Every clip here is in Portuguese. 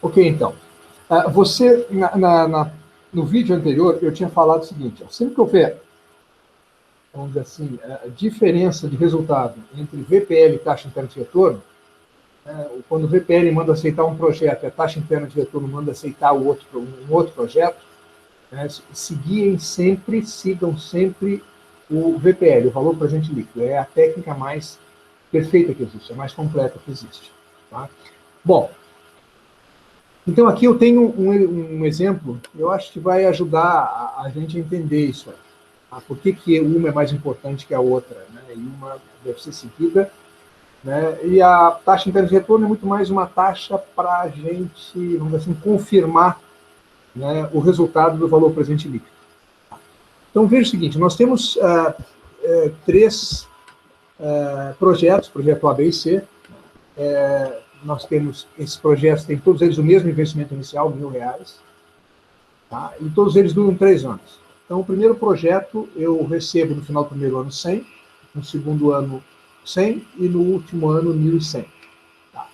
Ok, então. Você, no vídeo anterior, eu tinha falado o seguinte, ó, sempre que houver, vamos dizer assim, a diferença de resultado entre VPL e taxa interna de retorno, quando o VPL manda aceitar um projeto e a taxa interna de retorno manda aceitar um outro projeto, sigam sempre o VPL, o valor presente líquido. É a técnica mais perfeita que existe, a mais completa que existe. Tá? Bom, então aqui eu tenho um exemplo, eu acho que vai ajudar a gente a entender isso aí. Tá? Por que uma é mais importante que a outra, né? E uma deve ser seguida, né? E a taxa interna de retorno é muito mais uma taxa para a gente, vamos dizer assim, confirmar, né, o resultado do valor presente líquido. Então veja o seguinte, nós temos três projetos, projeto A, B e C. Nós temos, esses projetos têm todos eles o mesmo investimento inicial, R$1.000, tá? E todos eles duram 3 anos. Então, o primeiro projeto eu recebo no final do primeiro ano 100, no segundo ano 100 e no último ano 1.100. Tá?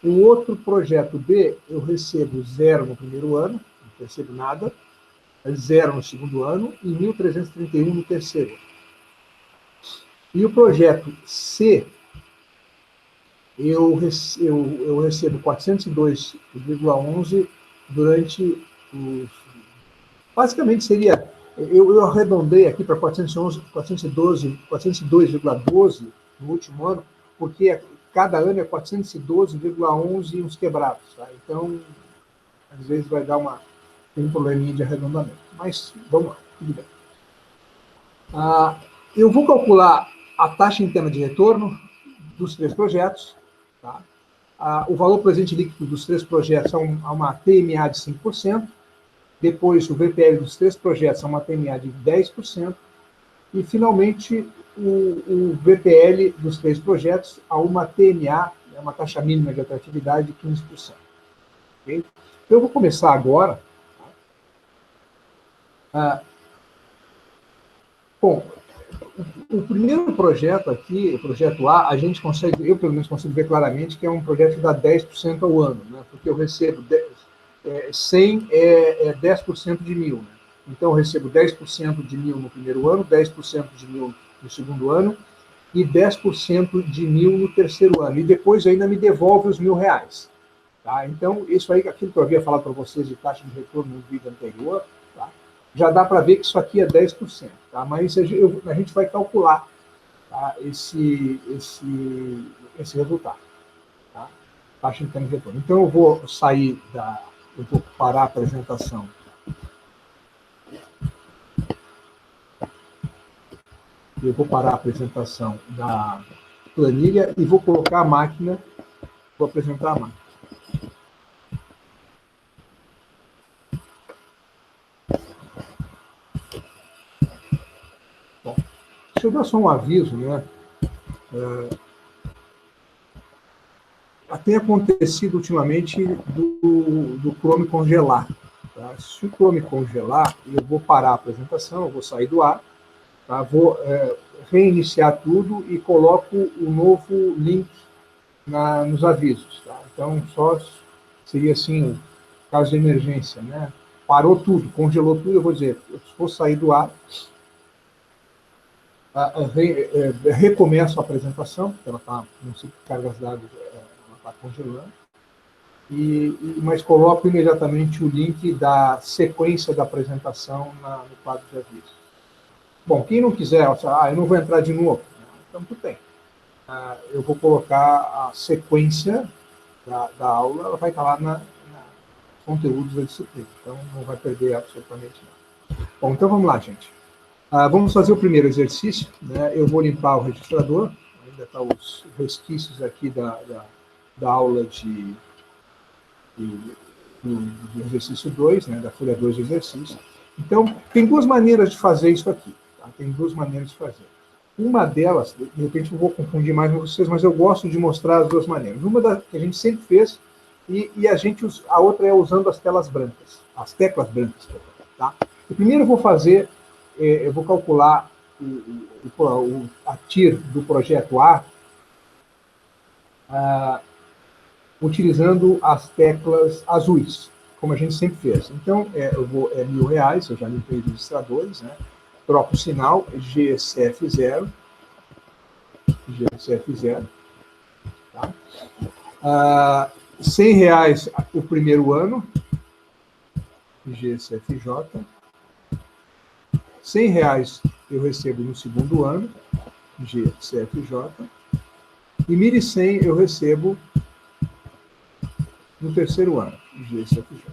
O outro projeto B, eu recebo 0 no primeiro ano, não recebo nada, 0 no segundo ano e 1.331 no terceiro. E o projeto C, eu recebo 402,11 durante os... Basicamente seria... Eu arredondei aqui para 402,12 no último ano, porque cada ano é 412,11 e uns quebrados. Tá? Então, às vezes vai dar um probleminha de arredondamento. Mas, vamos lá, tudo bem. Eu vou calcular a taxa interna de retorno dos 3 projetos. Tá? O valor presente líquido dos 3 projetos é uma TMA de 5%. Depois, o VPL dos 3 projetos é uma TMA de 10%. E, finalmente, o VPL dos 3 projetos a uma TMA, uma taxa mínima de atratividade, de 15%. Okay? Então, eu vou começar agora. Bom, o primeiro projeto aqui, o projeto A, a gente consegue, eu pelo menos consigo ver claramente que é um projeto que dá 10% ao ano, né? Porque eu recebo 100 é 10% de 1.000. Né? Então eu recebo 10% de 1.000 no primeiro ano, 10% de 1.000 no segundo ano e 10% de 1.000 no terceiro ano. E depois ainda me devolve os R$1.000. Tá? Então, isso aí, aquilo que eu havia falado para vocês de taxa de retorno no vídeo anterior, tá? Já dá para ver que isso aqui é 10%. Tá? Mas a gente vai calcular, tá, esse resultado. Tá? Taxa interna de retorno. Então, eu vou eu vou parar a apresentação. Eu vou parar a apresentação da planilha e vou colocar a máquina, vou apresentar a máquina. Bom, deixa eu dar só um aviso, né? Tem acontecido ultimamente do Chrome congelar. Tá? Se o Chrome congelar, eu vou parar a apresentação, eu vou sair do ar, tá? Vou reiniciar tudo e coloco o novo link nos avisos. Tá? Então, só seria assim, caso de emergência, né? Parou tudo, congelou tudo, eu vou dizer, eu vou sair do ar, recomeço a apresentação, porque ela está, não sei que cargas d'água, ela está congelando, mas coloco imediatamente o link da sequência da apresentação no quadro de aviso. Bom, quem não quiser, eu não vou entrar de novo, então tudo bem. Eu vou colocar a sequência da aula, ela vai estar lá nos conteúdos da disciplina, então não vai perder absolutamente nada. Bom, então vamos lá, gente. Vamos fazer o primeiro exercício, né? Eu vou limpar o registrador, ainda estão os resquícios aqui da aula do exercício 2, né? Da folha 2 do exercício. Então, tem 2 maneiras de fazer isso aqui. Tá? Tem 2 maneiras de fazer. Uma delas, de repente eu vou confundir mais com vocês, mas eu gosto de mostrar as 2 maneiras. Uma que a gente sempre fez, e a outra é usando as teclas brancas. Tá? Primeiro eu vou fazer, eu vou calcular a TIR do projeto A, utilizando as teclas azuis, como a gente sempre fez. Então, eu vou, R$1.000, eu já limpei os registradores, né? Troco o sinal, GCF0, GCF0, tá? R$100 o primeiro ano, GCFJ. R$100 eu recebo no segundo ano, GCFJ. E 1.100 eu recebo no terceiro ano, GCFJ.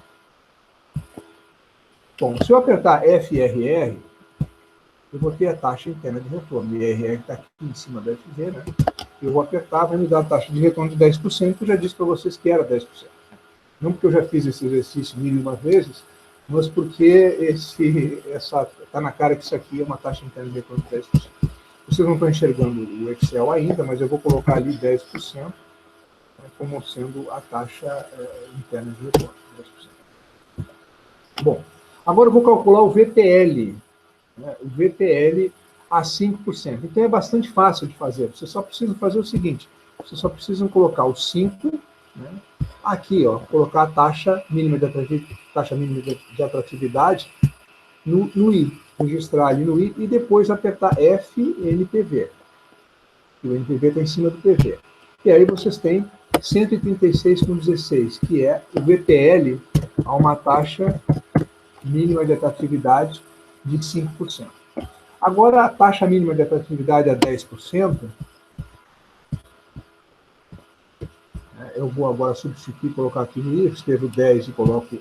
Bom, se eu apertar FRR, eu vou ter a taxa interna de retorno. E IRR está aqui em cima da FV, né? Eu vou apertar, vai me dar a taxa de retorno de 10%, eu já disse para vocês que era 10%. Não porque eu já fiz esse exercício 1.001 vezes, mas porque está na cara que isso aqui é uma taxa interna de retorno de 10%. Vocês não estão enxergando o Excel ainda, mas eu vou colocar ali 10%, né, como sendo a taxa interna de retorno, 10%. Bom, agora eu vou calcular o VPL, né, o VPL a 5%. Então é bastante fácil de fazer. Você só precisa fazer o seguinte, vocês só precisam colocar o 5%, né, aqui, ó, colocar a taxa mínima de atratividade no I, registrar ali no I e depois apertar FNPV. O NPV está em cima do PV. E aí vocês têm 136,16, que é o VPL a uma taxa mínima de atratividade de 5%. Agora, a taxa mínima de atratividade a 10%, eu vou agora substituir, colocar aqui no I, escrevo 10 e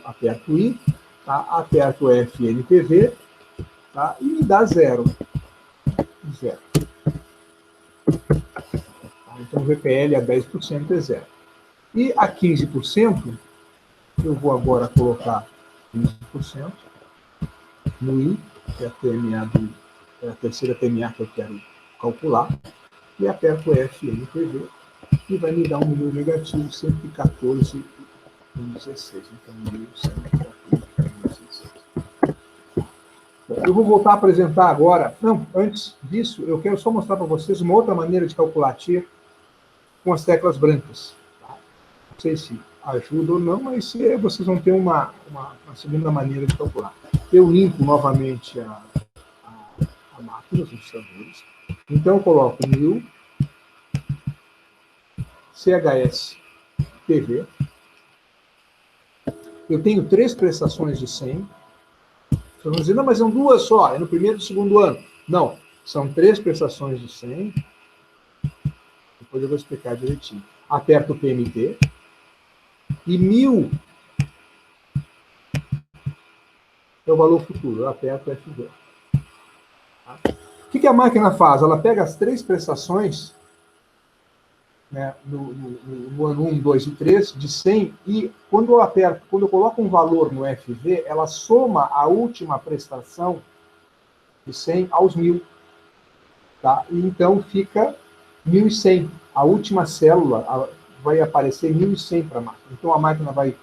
aperto o I, tá? Aperto o FNPV, tá? E me dá 0. Zero. Então, o VPL a 10% é 0. E a 15%, eu vou agora colocar 15% no I, que é a TMA é a terceira TMA que eu quero calcular, e aperto o FNPV, e vai me dar um número negativo, 114,16. Então, 1.114,16. Eu vou voltar a apresentar agora. Não, antes disso, eu quero só mostrar para vocês uma outra maneira de calcular TIR com as teclas brancas. Tá? Não sei se ajuda ou não, mas vocês vão ter uma segunda maneira de calcular. Eu limpo novamente a máquina, os registradores. Então, eu coloco 1.000 CHS PV. Eu tenho 3 prestações de 100. Vocês vão dizer, não, mas são 2 só, é no primeiro e segundo ano. Não, são 3 prestações de 100. Depois eu vou explicar direitinho. Aperto o PMT. E 1.000 é o valor futuro. Eu aperto o FV. Tá? O que a máquina faz? Ela pega as 3 prestações, né, no ano 1, 2 e 3, de 100, e quando eu coloco um valor no FV, ela soma a última prestação de 100 aos 1.000. Tá? E então fica 1.100. A última célula vai aparecer 1.100 para a máquina. Então a máquina vai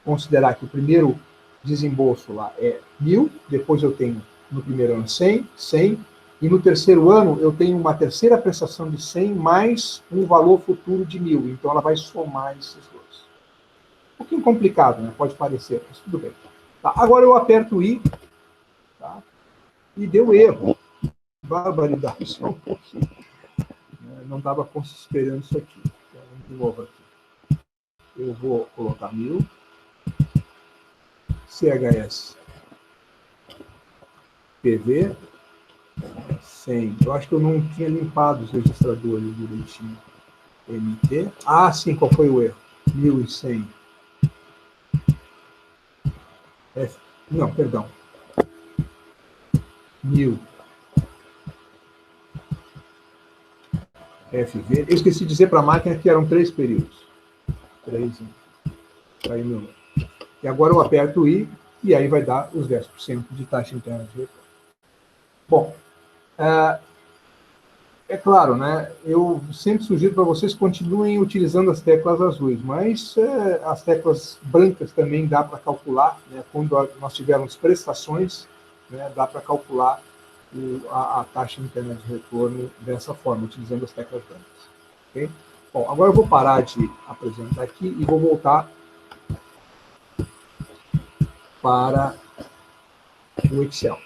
considerar que o primeiro desembolso lá é 1.000, depois eu tenho no primeiro ano 100, 100, e no terceiro ano eu tenho uma terceira prestação de 100 mais um valor futuro de 1.000. Então ela vai somar esses dois. Um pouquinho complicado, né? Pode parecer, mas tudo bem. Tá, agora eu aperto o I, tá? E deu erro. Barbaridade, só um pouquinho. Não estava esperando isso aqui. Então, de novo aqui. Eu vou colocar 1.000. CHS PV 100. Eu acho que eu não tinha limpado os registradores direitinho. MT. Ah, sim, qual foi o erro? 1.100. Não, perdão. 1.000. FV. Eu esqueci de dizer para a máquina que eram 3 períodos. 3. Aí, meu. E agora eu aperto o I, e aí vai dar os 10% de taxa interna de retorno. Bom, é claro, né? Eu sempre sugiro para vocês que continuem utilizando as teclas azuis, mas as teclas brancas também dá para calcular, né? Quando nós tivermos prestações, né? Dá para calcular a taxa interna de retorno dessa forma, utilizando as teclas brancas. Okay? Bom, agora eu vou parar de apresentar aqui e vou voltar para o Excel.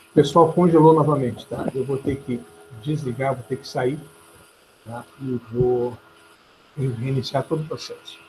O pessoal congelou novamente, tá? Eu vou ter que desligar, vou ter que sair, tá? E vou reiniciar todo o processo.